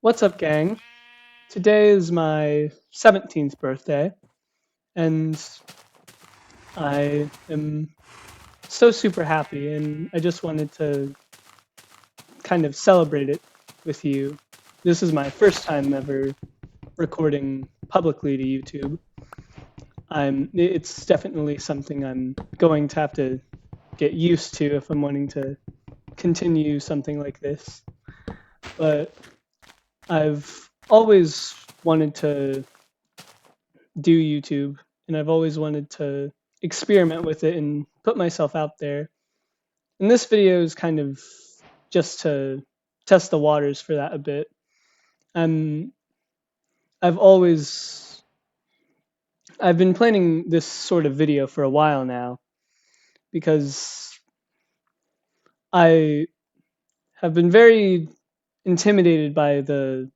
What's up, gang? Today is my 17th birthday, and I am so super happy, and I just wanted to kind of celebrate it with you. This is my first time ever recording publicly to YouTube. It's definitely something I'm going to have to get used to if I'm wanting to continue something like this. But I've always wanted to do YouTube, and I've always wanted to experiment with it and put myself out there. And this video is kind of just to test the waters for that a bit. Um, I've always I've been planning this sort of video for a while now because I have been very intimidated by the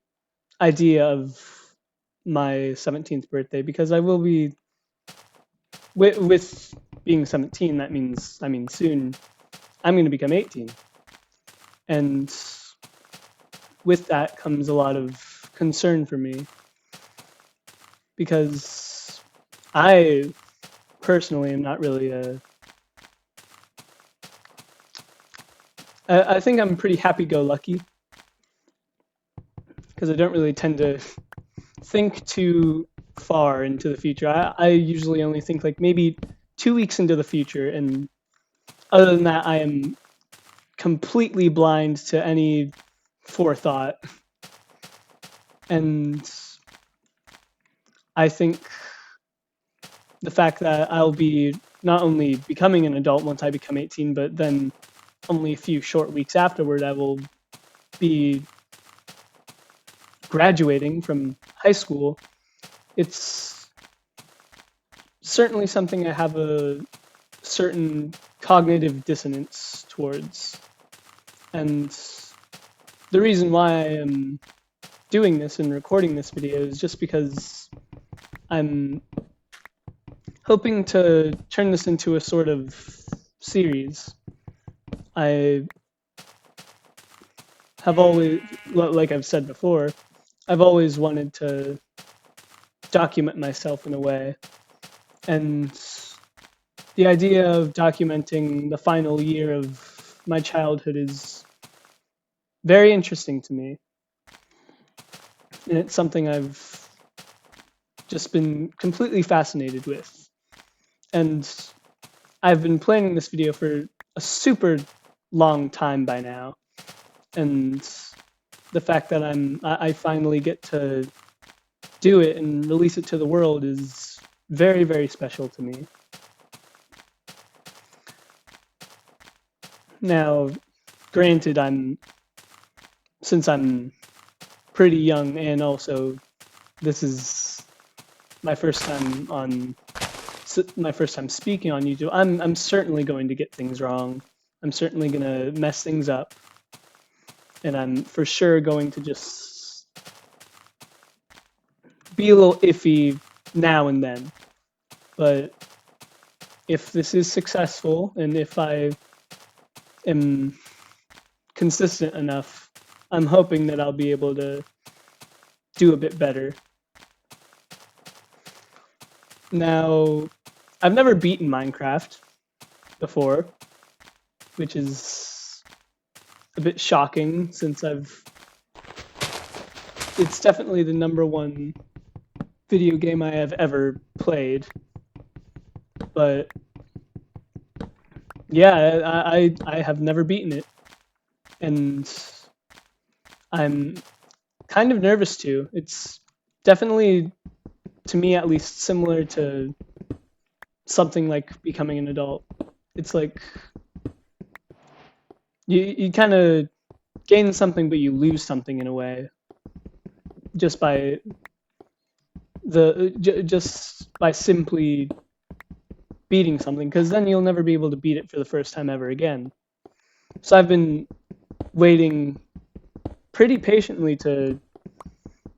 idea of my 17th birthday because I will be with being 17. That means soon I'm going to become 18. And with that comes a lot of concern for me because I personally am not really a. I think I'm pretty happy go lucky because I don't really tend to think too far into the future. I usually only think like maybe 2 weeks into the future, and other than that, I am completely blind to any forethought. And I think the fact that I'll be not only becoming an adult once I become 18, but then only a few short weeks afterward, I will be graduating from high school. It's certainly something I have a certain cognitive dissonance towards. And the reason why I am doing this and recording this video is just because I'm hoping to turn this into a sort of series. I have always, like I've said before, I've always wanted to document myself in a way. And the idea of documenting the final year of my childhood is very interesting to me. And it's something I've just been completely fascinated with. And I've been planning this video for a super long time by now. And the fact that I finally get to do it and release it to the world is very, very special to me. Now, granted, since I'm pretty young, and also this is my first time speaking on YouTube. I'm certainly going to get things wrong. I'm certainly going to mess things up, and I'm for sure going to just be a little iffy now and then. But if this is successful, and if I am consistent enough, I'm hoping that I'll be able to do a bit better. Now, I've never beaten Minecraft before, which is a bit shocking since it's definitely the number one video game I have ever played. But yeah, I have never beaten it, and I'm kind of nervous too. It's definitely, to me at least, similar to something like becoming an adult. It's like you kind of gain something, but you lose something in a way, just by just by simply beating something, because then you'll never be able to beat it for the first time ever again. So I've been waiting pretty patiently to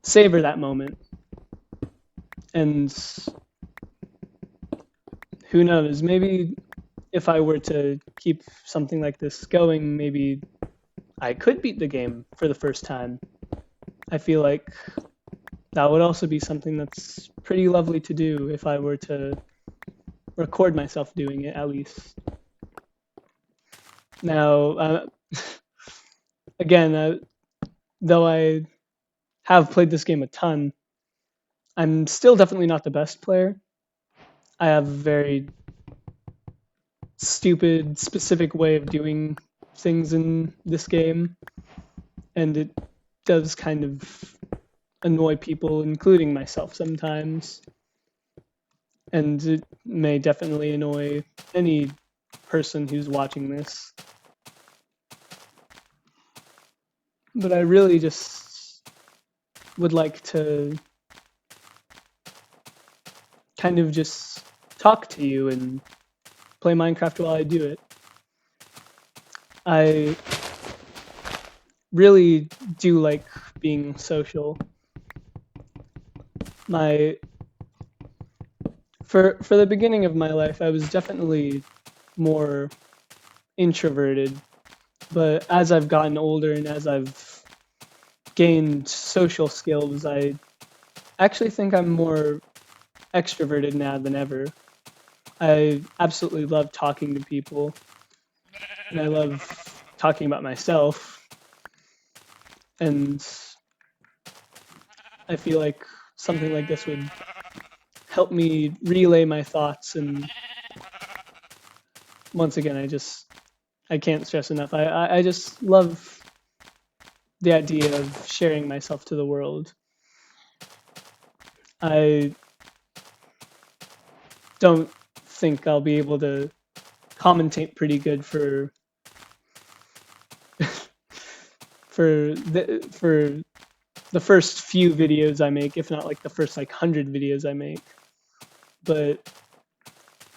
savor that moment. And who knows, maybe if I were to keep something like this going, maybe I could beat the game for the first time. I feel like that would also be something that's pretty lovely to do if I were to record myself doing it at least. Now, again, though I have played this game a ton, I'm still definitely not the best player. I have a very stupid, specific way of doing things in this game, and it does kind of annoy people, including myself sometimes. And it may definitely annoy any person who's watching this. But I really just would like to kind of just talk to you and play Minecraft while I do it. I really do like being social. My for the beginning of my life, I was definitely more introverted, but as I've gotten older and as I've gained social skills, I actually think I'm more extroverted now than ever. I absolutely love talking to people, and I love talking about myself, and I feel like something like this would help me relay my thoughts. And once again, I can't stress enough. I just love the idea of sharing myself to the world. I don't think I'll be able to commentate pretty good for the first few videos I make, if not like the first like 100 videos I make. But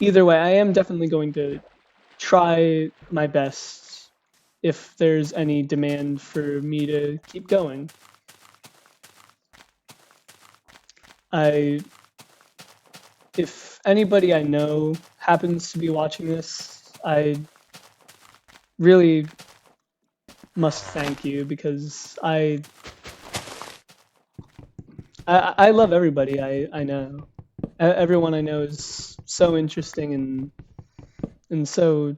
either way, I am definitely going to try my best if there's any demand for me to keep going. I If anybody I know happens to be watching this, I really must thank you because I love everybody I know. Everyone I know is so interesting and so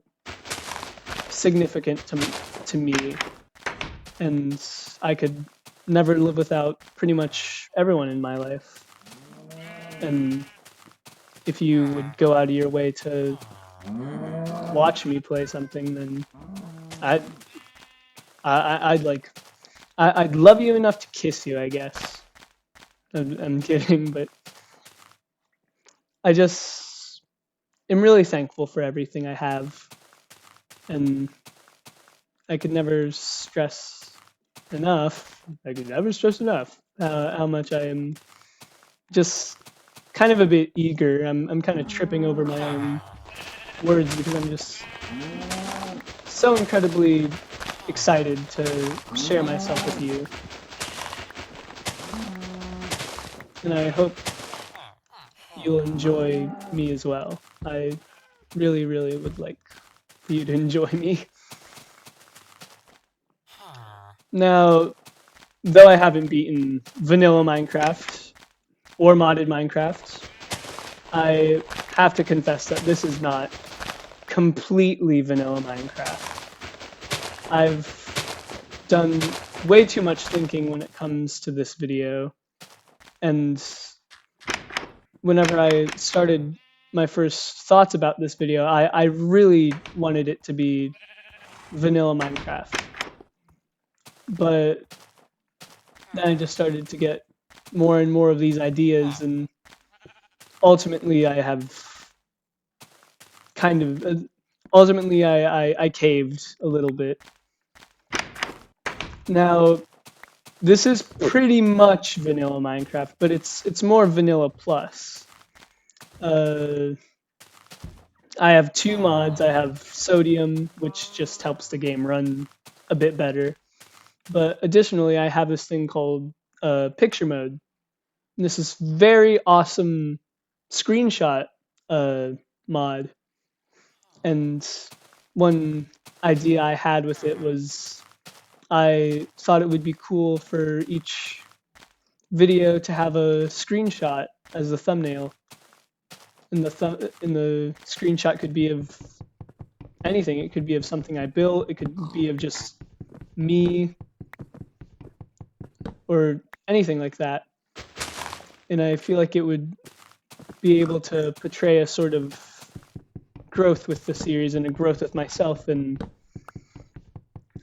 significant to me, and I could never live without pretty much everyone in my life. And if you would go out of your way to watch me play something, then I'd I'd like I'd love you enough to kiss you, I guess. I'm kidding, but I just am really thankful for everything I have, and I could never stress enough. I could never stress enough how much I am just kind of a bit eager. I'm kind of tripping over my own words because I'm just so incredibly excited to share myself with you. And I hope you'll enjoy me as well. I really, really would like for you to enjoy me. Now, though I haven't beaten vanilla Minecraft or modded Minecraft, I have to confess that this is not completely vanilla Minecraft. I've done way too much thinking when it comes to this video, and whenever I started my first thoughts about this video, I really wanted it to be vanilla Minecraft. But then I just started to get more and more of these ideas, and ultimately I have kind of ultimately I caved a little bit. Now, this is pretty much vanilla Minecraft, but it's more vanilla plus. Uh, I have two mods. I have sodium, which just helps the game run a bit better. But additionally, I have this thing called picture mode. And this is very awesome screenshot uh, mod. And one idea I had with it was I thought it would be cool for each video to have a screenshot as the thumbnail, and the screenshot could be of anything. It could be of something I built. It could be of just me or anything like that. And I feel like it would be able to portray a sort of growth with the series and a growth with myself, and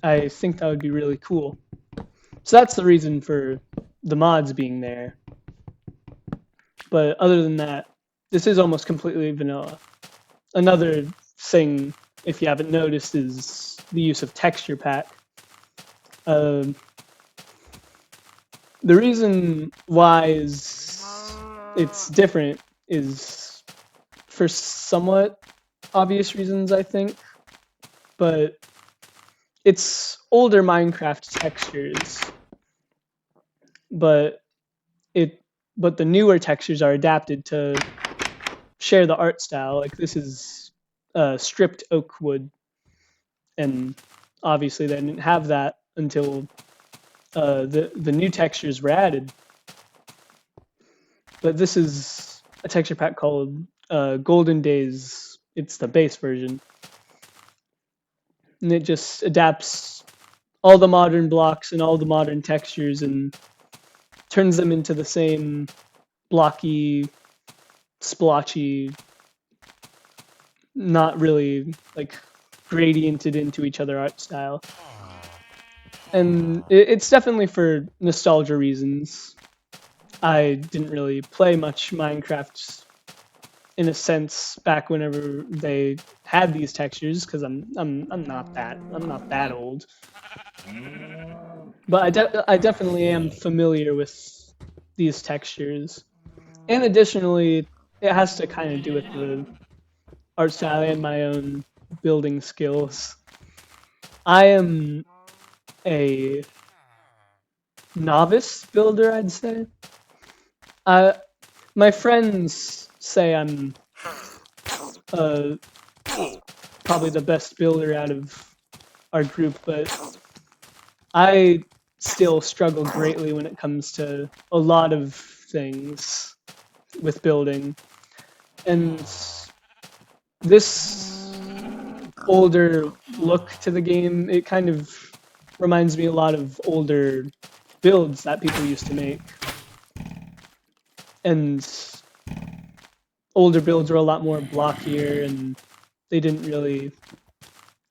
I think that would be really cool. So that's the reason for the mods being there. But other than that, this is almost completely vanilla. Another thing, if you haven't noticed, is the use of texture pack. The reason why it's different is for somewhat obvious reasons, I think, but it's older Minecraft textures, but the newer textures are adapted to share the art style. Like this is stripped oak wood, and obviously they didn't have that until the new textures were added. But this is a texture pack called Golden Days. It's the base version, and it just adapts all the modern blocks and all the modern textures and turns them into the same blocky, splotchy, not really like gradiented into each other art style. And it's definitely for nostalgia reasons. I didn't really play much Minecraft in a sense back whenever they had these textures, because I'm not that old. But I definitely am familiar with these textures. And additionally, it has to kind of do with the art style and my own building skills. I am a novice builder, I'd say. My friends say I'm probably the best builder out of our group, but I still struggle greatly when it comes to a lot of things with building. And this older look to the game, it kind of reminds me a lot of older builds that people used to make. And older builds were a lot more blockier, and they didn't really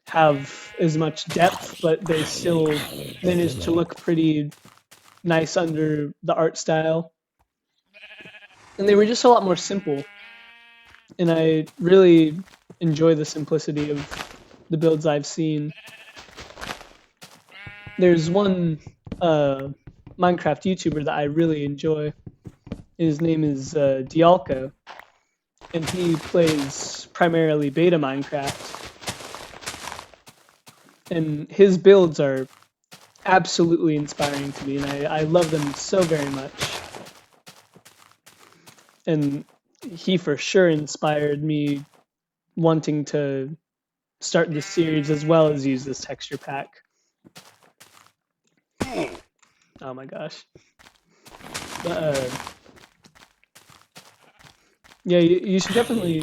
have as much depth, but they still managed to look pretty nice under the art style. And they were just a lot more simple. And I really enjoy the simplicity of the builds I've seen. There's one Minecraft YouTuber that I really enjoy. His name is Dialco, and he plays primarily beta Minecraft. And his builds are absolutely inspiring to me, and I love them so very much. And he for sure inspired me wanting to start this series as well as use this texture pack. Oh my gosh. But yeah, you should definitely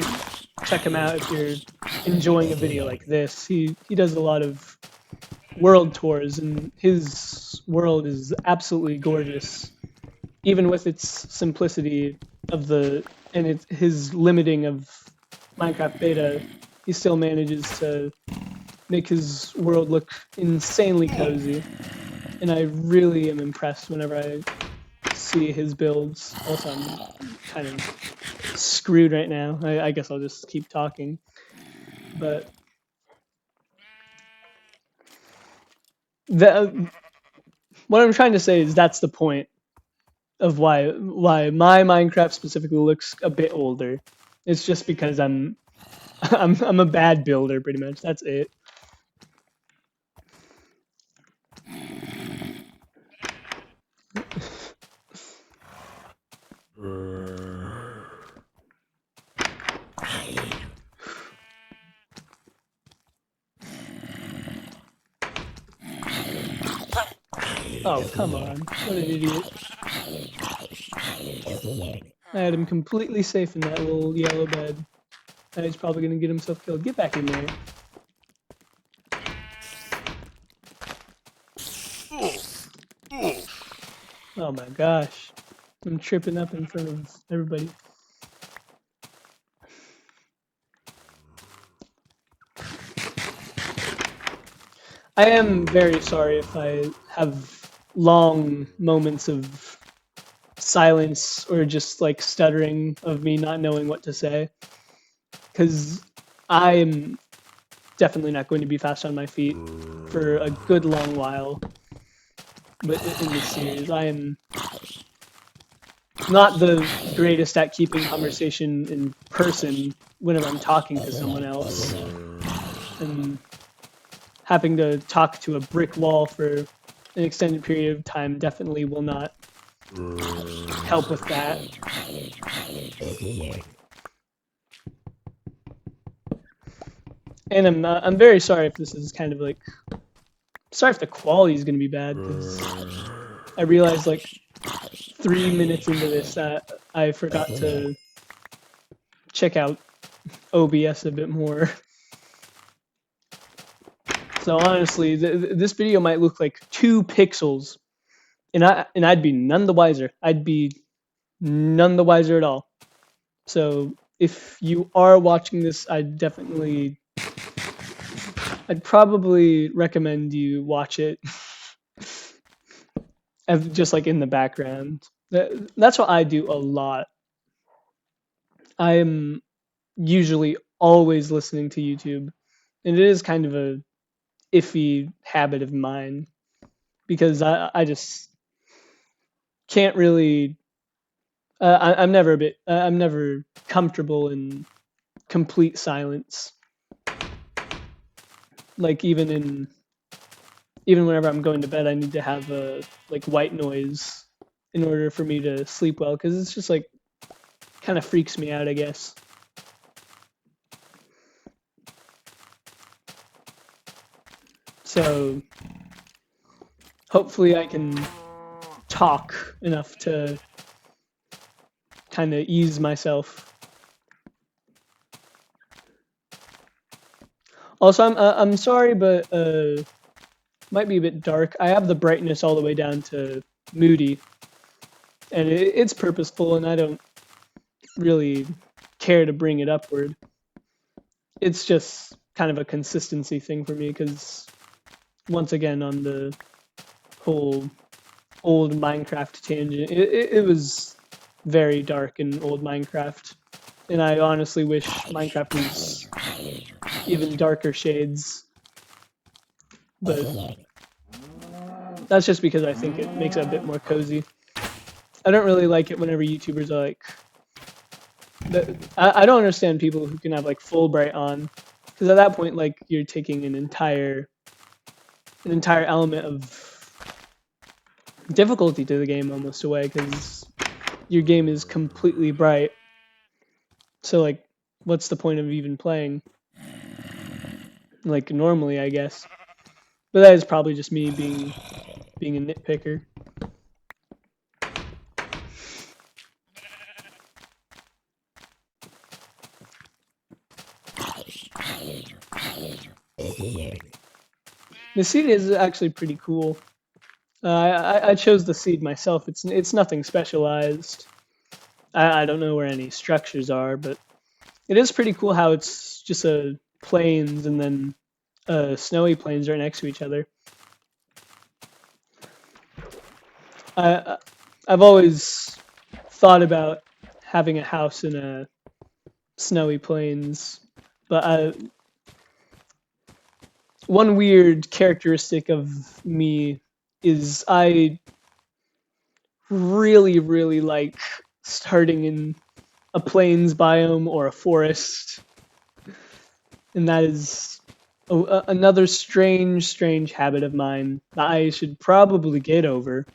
check him out if you're enjoying a video like this. He does a lot of world tours, and his world is absolutely gorgeous, even with its simplicity and his limiting of Minecraft beta. He still manages to make his world look insanely cozy, and I really am impressed whenever I see his builds. Also, I'm kind of screwed right now. I guess I'll just keep talking. But what I'm trying to say is that's the point of why my Minecraft specifically looks a bit older. It's just because I'm a bad builder, pretty much. That's it. Oh, come on. What an idiot. I had him completely safe in that little yellow bed. Now he's probably gonna get himself killed. Get back in there. Oh my gosh. I'm tripping up in front of everybody. I am very sorry if I have long moments of silence or just like stuttering of me not knowing what to say. Because I'm definitely not going to be fast on my feet for a good long while. But in this series, I am not the greatest at keeping conversation in person whenever I'm talking to someone else. And having to talk to a brick wall for an extended period of time definitely will not help with that. And I'm very sorry if this is kind of like, sorry if the quality is going to be bad, because I realized like 3 minutes into this that I forgot to check out OBS a bit more. So honestly, this video might look like 2 pixels, and I'd be none the wiser. I'd be none the wiser at all. So if you are watching this, I'd probably recommend you watch it just like in the background. That's what I do a lot. I am usually always listening to YouTube, and it is kind of a iffy habit of mine because I just can't really. I'm never comfortable in complete silence. Like even whenever I'm going to bed, I need to have a like white noise in order for me to sleep well, because it's just like kind of freaks me out, I guess. So hopefully I can talk enough to kind of ease myself. Also, I'm sorry, but might be a bit dark. I have the brightness all the way down to moody, and it's purposeful, and I don't really care to bring it upward. It's just kind of a consistency thing for me, because once again, on the whole old Minecraft tangent, it was very dark in old Minecraft, and I honestly wish Minecraft was even darker shades, but that's just because I think it makes it a bit more cozy. I don't really like it whenever YouTubers are like, I don't understand people who can have like full bright on, because at that point, like, you're taking an entire element of difficulty to the game almost away, because your game is completely bright. So like, what's the point of even playing? Like normally, I guess. But that is probably just me being a nitpicker. The seed is actually pretty cool. I chose the seed myself. It's nothing specialized. I don't know where any structures are, but it is pretty cool how it's just a plains and then snowy plains right next to each other. I've always thought about having a house in a snowy plains, but one weird characteristic of me is I really, really like starting in a plains biome or a forest, and that is another strange habit of mine that I should probably get over.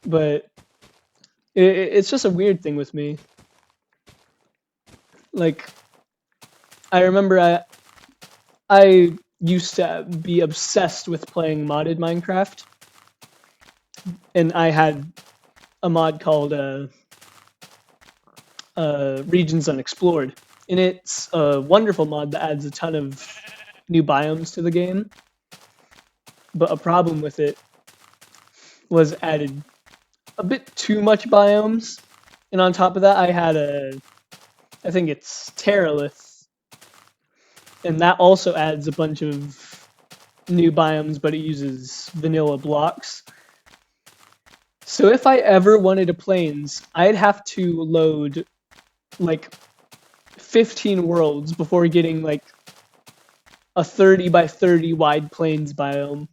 But it's just a weird thing with me. Like, I remember I used to be obsessed with playing modded Minecraft, and I had a mod called Regions Unexplored, and it's a wonderful mod that adds a ton of new biomes to the game. But a problem with it was added a bit too much biomes, and on top of that, I think it's Terralith, and that also adds a bunch of new biomes, but it uses vanilla blocks. So if I ever wanted a plains, I'd have to load like 15 worlds before getting like a 30 by 30 wide plains biome,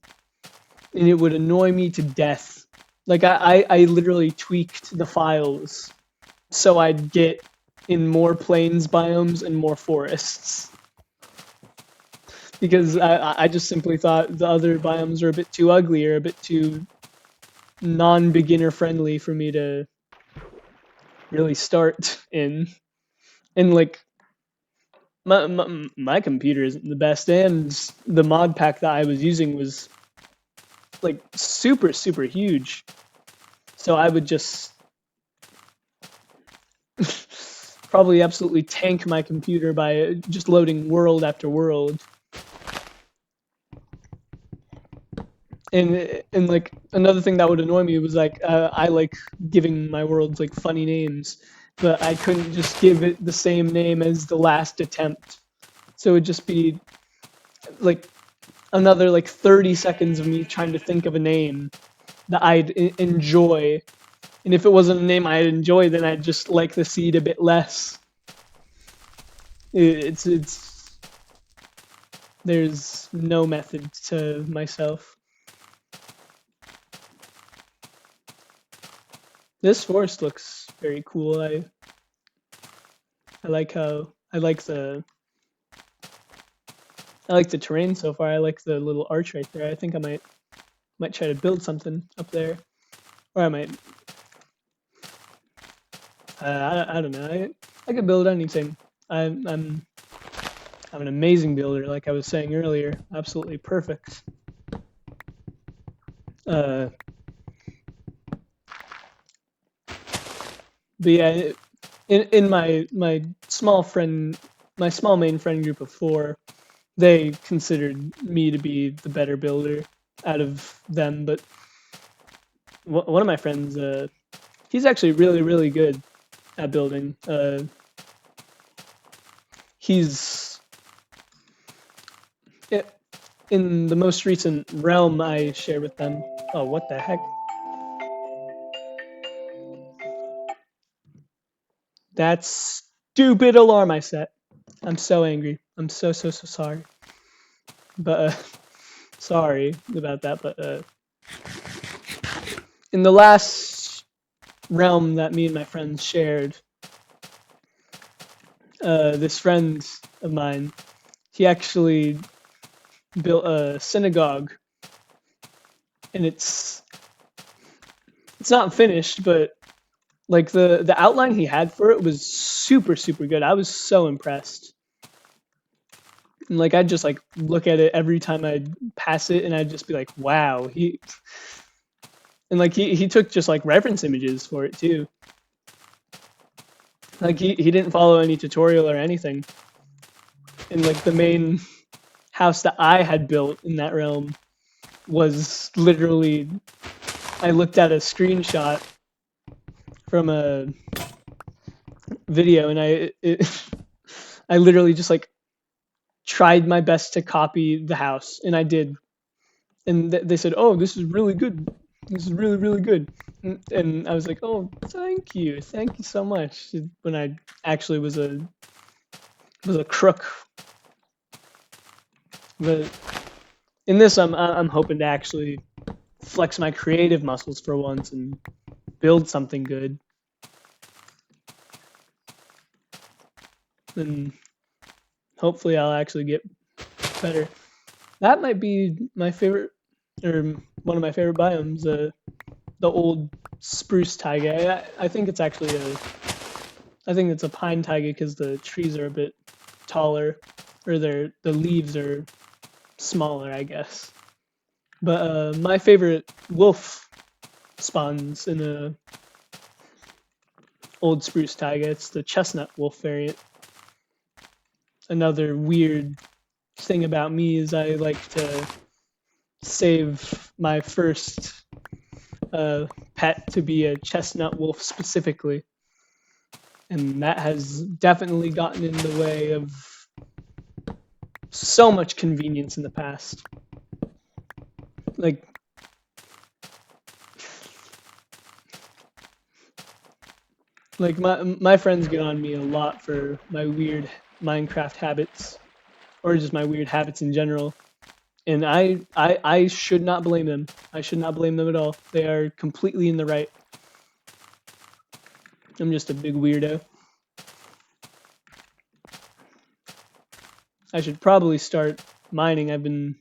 and it would annoy me to death. Like I literally tweaked the files so I'd get in more plains biomes and more forests. Because I just simply thought the other biomes are a bit too ugly or a bit too non-beginner friendly for me to really start in. And like my computer isn't the best, and the mod pack that I was using was like super huge. So I would just probably absolutely tank my computer by just loading world after world. And like another thing that would annoy me was like I like giving my worlds like funny names, but I couldn't just give it the same name as the last attempt. So it would just be like another like 30 seconds of me trying to think of a name that I'd enjoy. And if it wasn't a name I'd enjoy, then I'd just like the seed a bit less. It's there's no method to myself. This forest looks very cool. I like how I like the terrain so far. I like the little arch right there. I think I might try to build something up there, or I might. I don't know. I could build anything. I'm an amazing builder, like I was saying earlier. Absolutely perfect. Uh, but yeah, in my small main friend group of four, they considered me to be the better builder out of them. But one of my friends, he's actually really good at building. He's in the most recent realm I shared with them. Oh, what the heck? That stupid alarm I set. I'm so angry. I'm so sorry. But sorry about that. But in the last realm that me and my friends shared, this friend of mine, he actually built a synagogue, and it's not finished, but like the outline he had for it was super good. I was so impressed. And like I'd just like look at it every time I'd pass it, and I'd just be like, wow, and like he took just like reference images for it too. Like he didn't follow any tutorial or anything. And like the main house that I had built in that realm was literally, I looked at a screenshot from a video, and I literally just like tried my best to copy the house, and I did. And they said, "Oh, this is really good. This is really good." And I was like, "Oh, thank you so much." When I actually was a crook. But in this, I'm hoping to actually flex my creative muscles for once and build something good. And hopefully I'll actually get better. That might be my favorite, or one of my favorite biomes, the old spruce taiga. I think it's actually I think it's a pine taiga because the trees are a bit taller, or the leaves are smaller, I guess. But my favorite wolf spawns in a old spruce taiga. It's the chestnut wolf variant. Another weird thing about me is I like to save my first pet to be a chestnut wolf specifically, and that has definitely gotten in the way of so much convenience in the past. Like, my friends get on me a lot for my weird Minecraft habits, or just my weird habits in general. And I should not blame them. I should not blame them at all. They are completely in the right. I'm just a big weirdo. I should probably start mining. I've been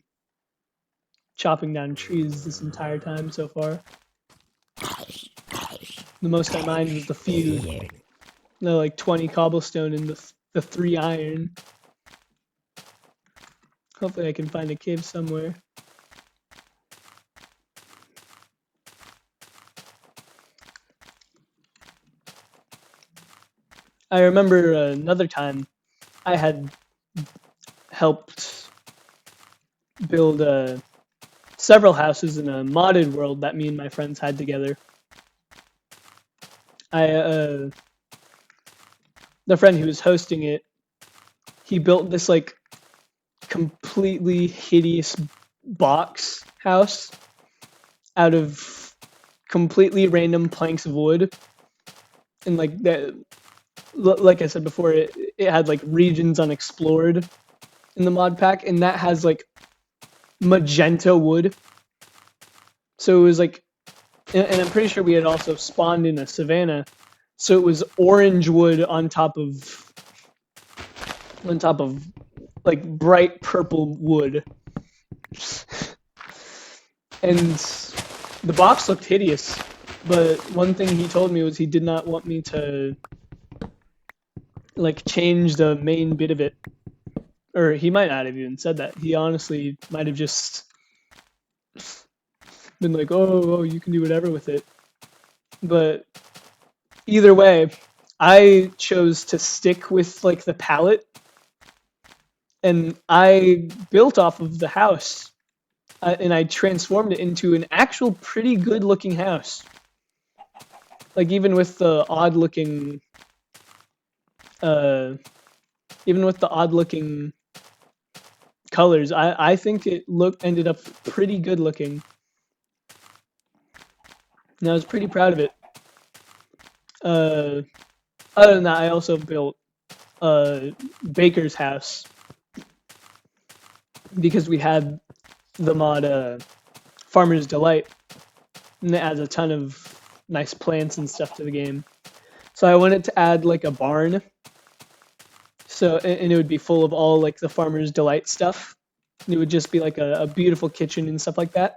chopping down trees this entire time so far. The most I mined was the few, no, like 20 cobblestone and the 3 iron. Hopefully I can find a cave somewhere. I remember another time I had helped build several houses in a modded world that me and my friends had together. The friend who was hosting it, he built this like completely hideous box house out of completely random planks of wood, and like that, like I said before, it had like regions unexplored in the mod pack, and that has like magenta wood. So it was like, and I'm pretty sure we had also spawned in a savanna, so it was orange wood on top of like bright purple wood. And the box looked hideous, but one thing he told me was he did not want me to like change the main bit of it. Or he might not have even said that. He honestly might have just been like, oh, you can do whatever with it. But either way, I chose to stick with like the palette, and I built off of the house, and I transformed it into an actual pretty good looking house. Like even with the odd looking, even with the odd looking colors, I think it ended up pretty good looking. And I was pretty proud of it. Other than that, I also built a baker's house because we had the mod Farmer's Delight, and it adds a ton of nice plants and stuff to the game. So I wanted to add like a barn, so and it would be full of all like the Farmer's Delight stuff. And it would just be like a beautiful kitchen and stuff like that.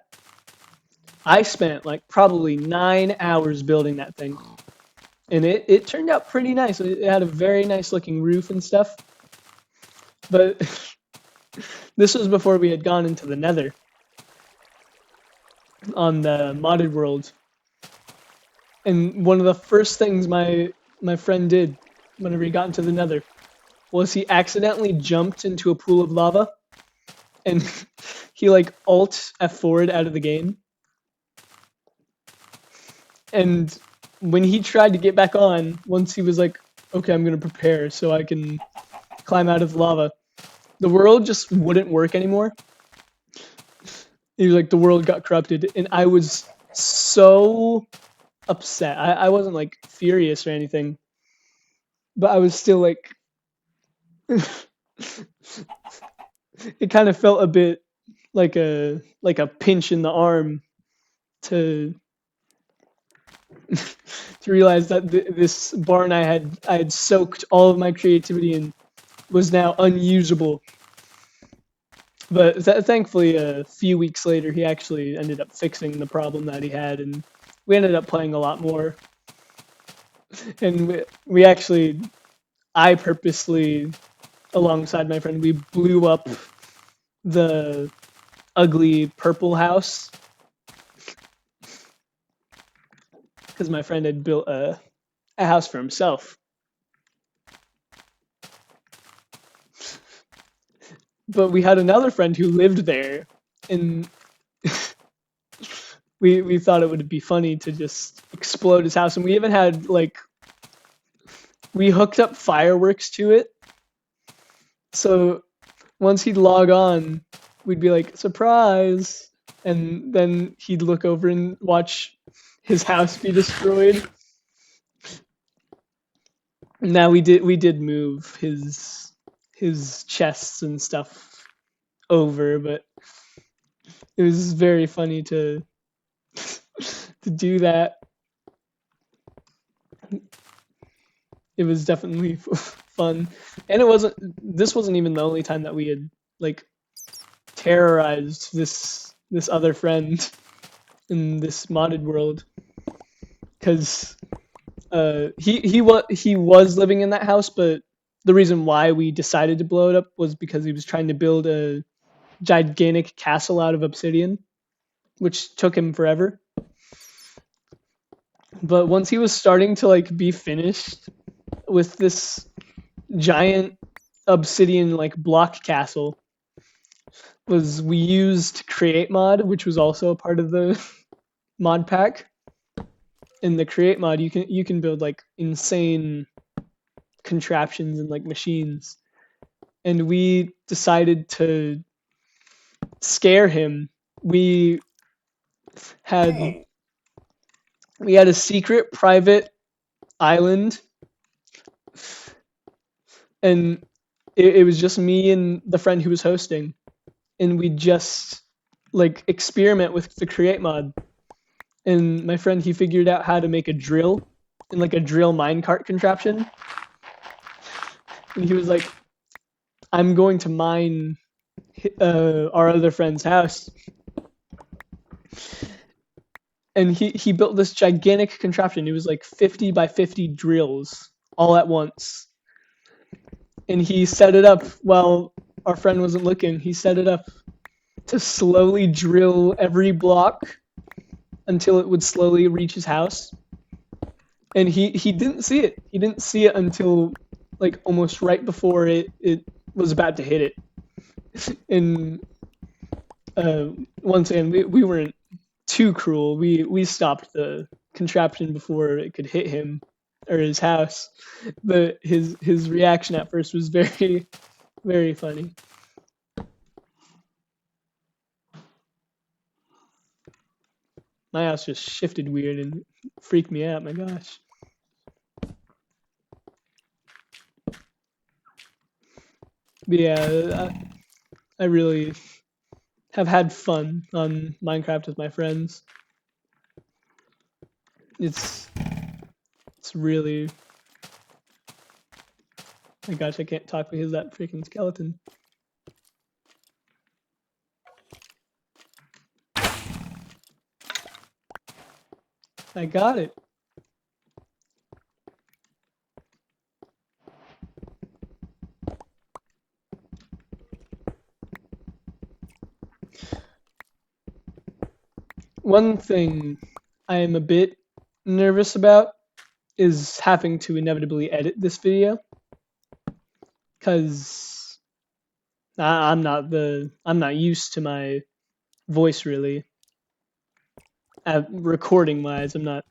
I spent like probably 9 hours building that thing, and it turned out pretty nice. It had a very nice looking roof and stuff. But this was before we had gone into the Nether on the modded world. And one of the first things my friend did whenever he got into the Nether was he accidentally jumped into a pool of lava, and he like alt F4'd out of the game. And when he tried to get back on, once he was like, okay, I'm gonna prepare so I can climb out of the lava, the world just wouldn't work anymore. He was like, the world got corrupted, and I was so upset. I wasn't like furious or anything, but I was still like, it kind of felt a bit like a pinch in the arm to to realize that this barn I had soaked all of my creativity in was now unusable. But thankfully, a few weeks later, he actually ended up fixing the problem that he had, and we ended up playing a lot more. And we actually, I purposely, alongside my friend, we blew up the ugly purple house because my friend had built a a house for himself. But we had another friend who lived there, and we thought it would be funny to just explode his house, and we even had like we hooked up fireworks to it. So once he'd log on, we'd be like, surprise, and then he'd look over and watch his house be destroyed. Now we did move his chests and stuff over, but it was very funny to to do that. It was definitely fun, and this wasn't even the only time that we had like terrorized this other friend in this modded world, because he was living in that house, but the reason why we decided to blow it up was because he was trying to build a gigantic castle out of obsidian, which took him forever. But once he was starting to like be finished with this giant obsidian like block castle, was we used create mod, which was also a part of the mod pack. In the create mod, you can build like insane contraptions and like machines, and we decided to scare him. Had we had a secret private island, and it was just me and the friend who was hosting, and we just like experiment with the create mod. And my friend, he figured out how to make a drill and like a drill minecart contraption, and he was like, I'm going to mine our other friend's house. And he built this gigantic contraption. It was like 50 by 50 drills all at once. And he set it up while our friend wasn't looking. He set it up to slowly drill every block until it would slowly reach his house. And he didn't see it. He didn't see it until like almost right before it was about to hit it. And once again, we weren't too cruel. We stopped the contraption before it could hit him or his house. But his reaction at first was very, very funny. My house just shifted weird and freaked me out. My gosh. But yeah, I really have had fun on Minecraft with my friends. It's really, my gosh, I can't talk because of that freaking skeleton. I got it. One thing I am a bit nervous about is having to inevitably edit this video, because I'm not used to my voice really. Recording wise, I'm not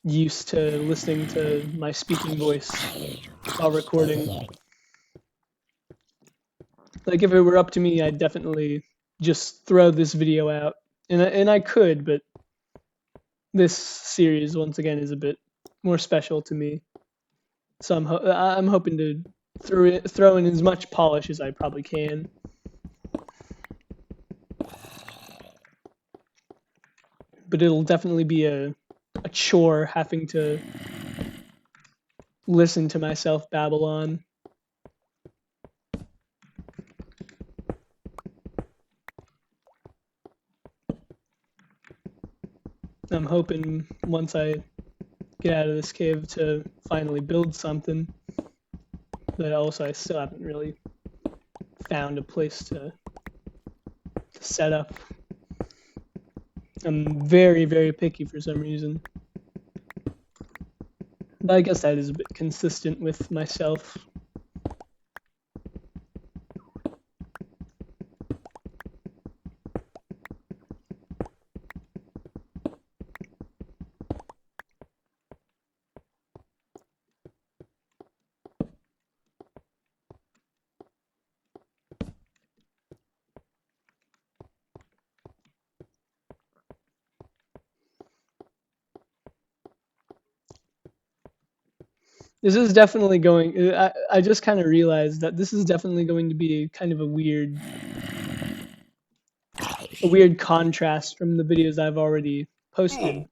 used to listening to my speaking voice while recording. Like if it were up to me, I'd definitely just throw this video out, and I could, but this series once again is a bit more special to me. So I'm hoping to throw in as much polish as I probably can. But it'll definitely be a chore having to listen to myself babble on. I'm hoping once I get out of this cave to finally build something. But also I still haven't really found a place to set up. I'm very, very picky for some reason. But I guess that is a bit consistent with myself. This is definitely going. I just kind of realized that this is definitely going to be kind of a weird contrast from the videos I've already posted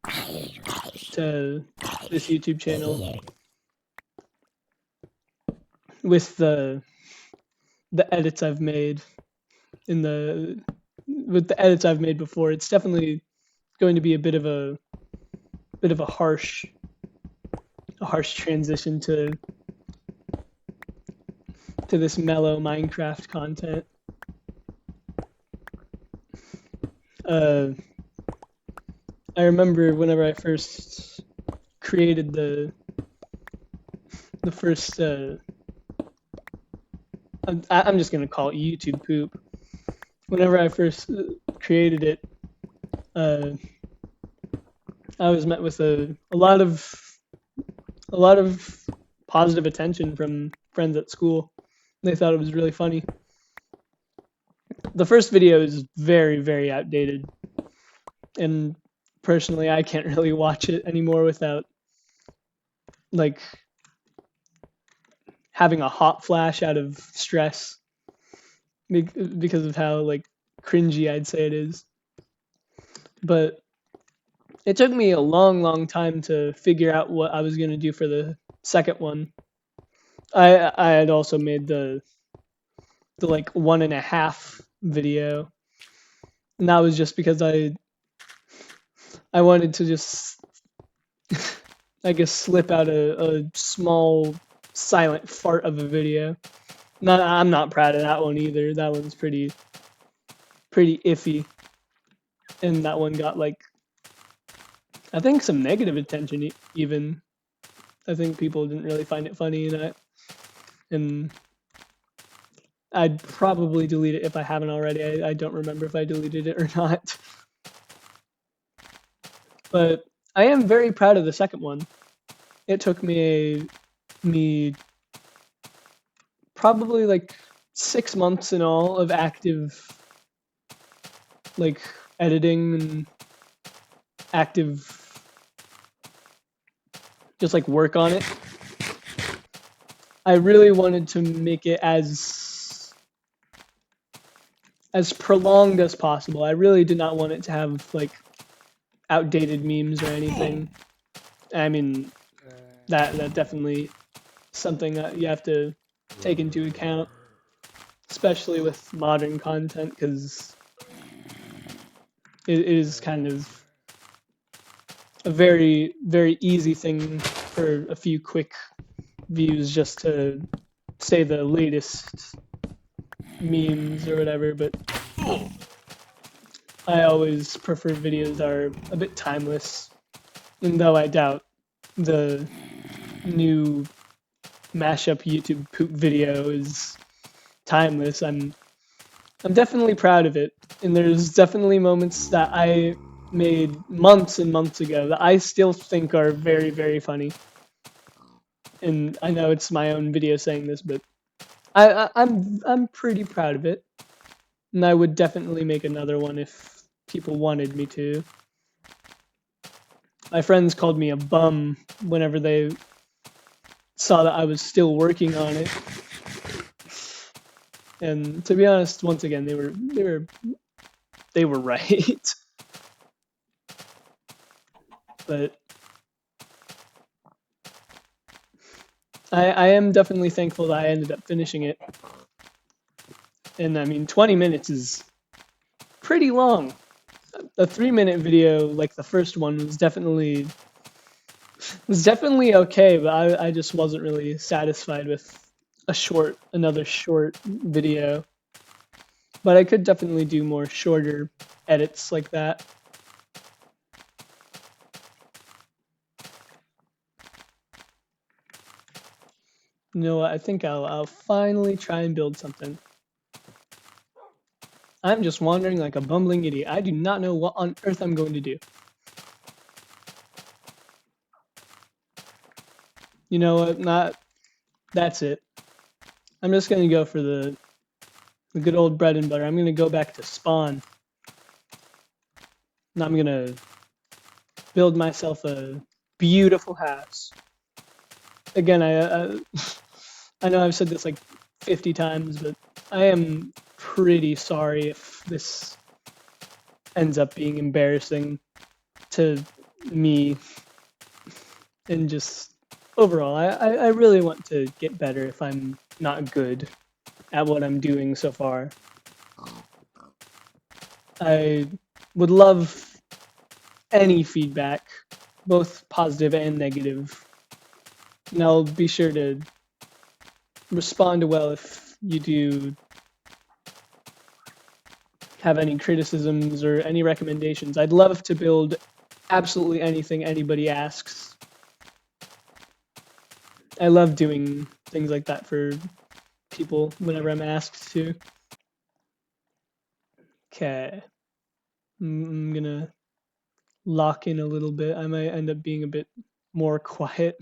to this YouTube channel with the edits I've made in the with the edits I've made before. It's definitely going to be a bit of a harsh transition to this mellow Minecraft content. Uh, I remember whenever I first created the first I'm just gonna call it YouTube poop. Whenever I first created it, uh, I was met with a lot of positive attention from friends at school. They thought it was really funny. The first video is very, very outdated, and personally, I can't really watch it anymore without like having a hot flash out of stress because of how like cringy I'd say it is. But it took me a long, long time to figure out what I was gonna do for the second one. I had also made the like 1.5 video, and that was just because I wanted to just I guess slip out a small silent fart of a video. Not I'm not proud of that one either. That one's pretty iffy, and that one got like I think some negative attention even. I think people didn't really find it funny, and I'd probably delete it if I haven't already. I don't remember if I deleted it or not. But I am very proud of the second one. It took me probably like 6 months in all of active like editing and active just like work on it. I really wanted to make it as prolonged as possible. I really did not want it to have like outdated memes or anything. I mean, that definitely something that you have to take into account, especially with modern content, because it is kind of a very, very easy thing for a few quick views just to say the latest memes or whatever, but I always prefer videos that are a bit timeless, and though I doubt the new mashup YouTube poop video is timeless, I'm definitely proud of it, and there's definitely moments that I made months and months ago that I still think are very, very funny. And I know it's my own video saying this, but I'm pretty proud of it, and I would definitely make another one if people wanted me to. My friends called me a bum whenever they saw that I was still working on it. And to be honest, once again, they were right. But I am definitely thankful that I ended up finishing it. And I mean, 20 minutes is pretty long. A 3-minute video like the first one was definitely okay, but I just wasn't really satisfied with another short video. But I could definitely do more shorter edits like that. You know what? I think I'll finally try and build something. I'm just wandering like a bumbling idiot. I do not know what on earth I'm going to do. You know what? That's it. I'm just gonna go for the good old bread and butter. I'm gonna go back to spawn. And I'm gonna build myself a beautiful house. Again, I know I've said this like 50 times, but I am pretty sorry if this ends up being embarrassing to me and just overall. I really want to get better if I'm not good at what I'm doing so far. I would love any feedback, both positive and negative. And I'll be sure to respond well if you do have any criticisms or any recommendations. I'd love to build absolutely anything anybody asks. I love doing things like that for people whenever I'm asked to. Okay. I'm gonna lock in a little bit. I might end up being a bit more quiet.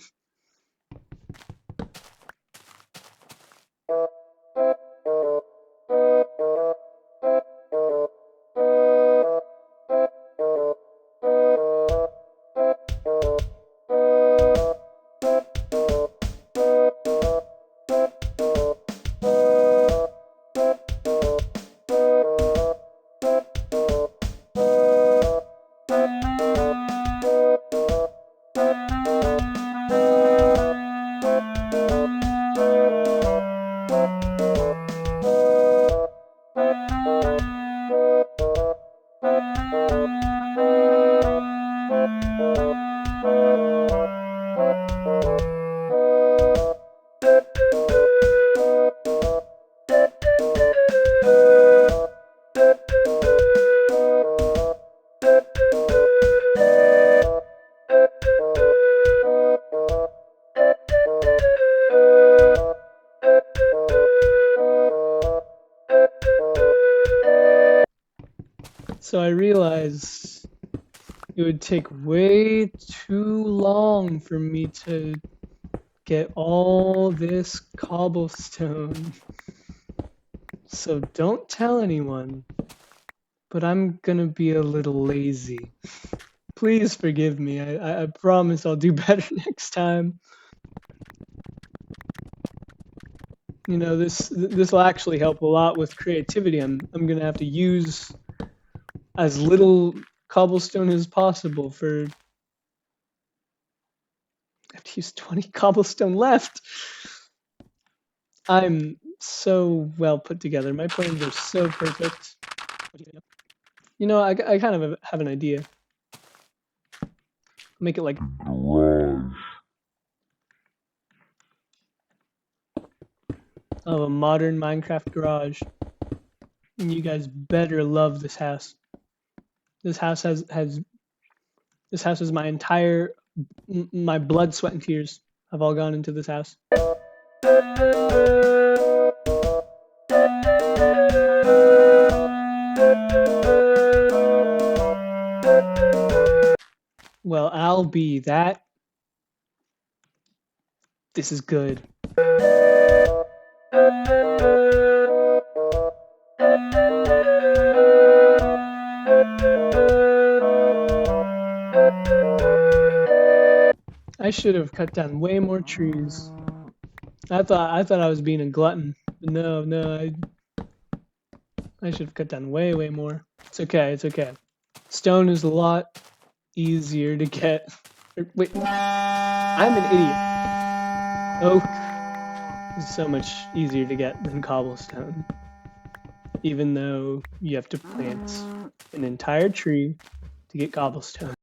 So I realized it would take way too long for me to get all this cobblestone. So don't tell anyone, but I'm gonna be a little lazy. Please forgive me. I promise I'll do better next time. You know, this will actually help a lot with creativity. I'm gonna have to use as little cobblestone as possible for. I have to use 20 cobblestone left. I'm so well put together. My plans are so perfect. You know, I kind of have an idea. Make it like Garage. of a modern Minecraft garage. And you guys better love this house. This house has this house is my entire my blood, sweat, and tears have all gone into this house. Well, I'll be that. This is good. I should have cut down way more trees. I thought I was being a glutton. But no, I should have cut down way more. It's okay, it's okay. Stone is a lot easier to get. Wait, I'm an idiot. Oak is so much easier to get than cobblestone. Even though you have to plant an entire tree to get cobblestone.